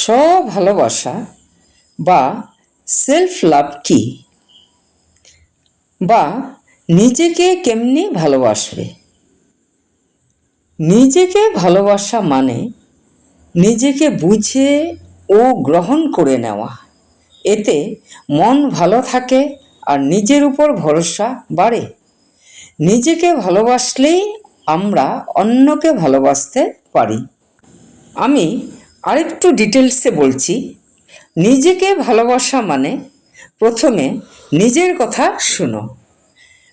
স্ব-ভালোবাসা বা self love কি, বা নিজেকে কেমনি ভালোবাসবে? নিজেকে ভালোবাসা মানে নিজেকে বুঝে ও গ্রহণ করে নেওয়া। এতে মন ভালো থাকে আর নিজের উপর ভরসা বাড়ে। নিজেকে ভালোবাসলেই আমরা অন্যকে ভালোবাসতে পারি। আমি আরেকটু ডিটেলসে বলছি। নিজেকে ভালোবাসা মানে প্রথমে নিজের কথা শোনো।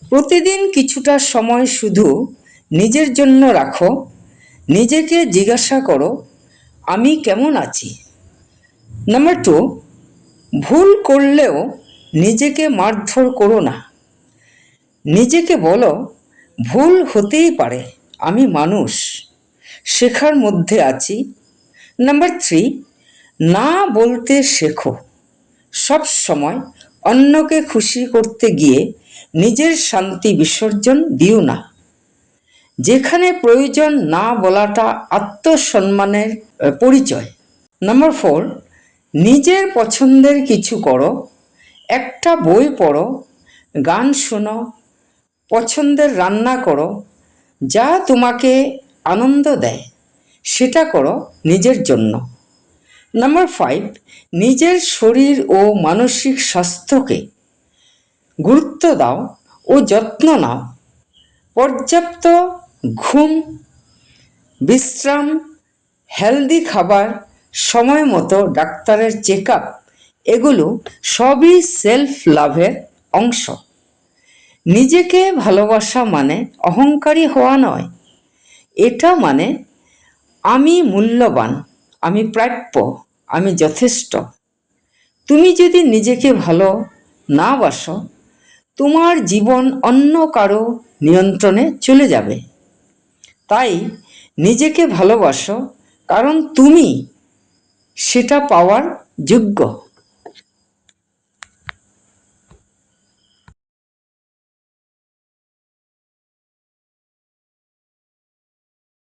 প্রতিদিন কিছুটা সময় শুধু নিজের জন্য রাখো। নিজেকে জিজ্ঞাসা করো, আমি কেমন আছি? নাম্বার 2, ভুল করলেও নিজেকে মারধর করো না। নিজেকে বলো, ভুল হতেই পারে, আমি মানুষ, শেখার মধ্যে আছি। নাম্বার 3, না বলতে শেখো। সব সময় অন্যকে খুশি করতে গিয়ে নিজের শান্তি বিসর্জন দিও না। যেখানে প্রয়োজন না বলাটা আত্মসম্মানের পরিচয়। নাম্বার 4, নিজের পছন্দের কিছু করো। একটা বই পড়ো, গান শোনো, পছন্দের রান্না করো। যা তোমাকে আনন্দ দেয় সেটা করো নিজের জন্য। নাম্বার 5, নিজের শরীর ও মানসিক স্বাস্থ্যকে গুরুত্ব দাও ও যত্ন নাও। পর্যাপ্ত ঘুম, বিশ্রাম, হেলদি খাবার, সময় মতো ডাক্তারের চেক আপ, এগুলো সবই সেলফ লাভের অংশ। নিজেকে ভালোবাসা মানে অহংকারী হওয়া নয়। এটা মানে আমি মূল্যবান, আমি প্রাপ্য, আমি যথেষ্ট। তুমি যদি নিজেকে ভালো না বাসো, তোমার জীবন অন্য কারো নিয়ন্ত্রণে চলে যাবে। তাই নিজেকে ভালোবাসো, কারণ তুমি সেটা পাওয়ার যোগ্য।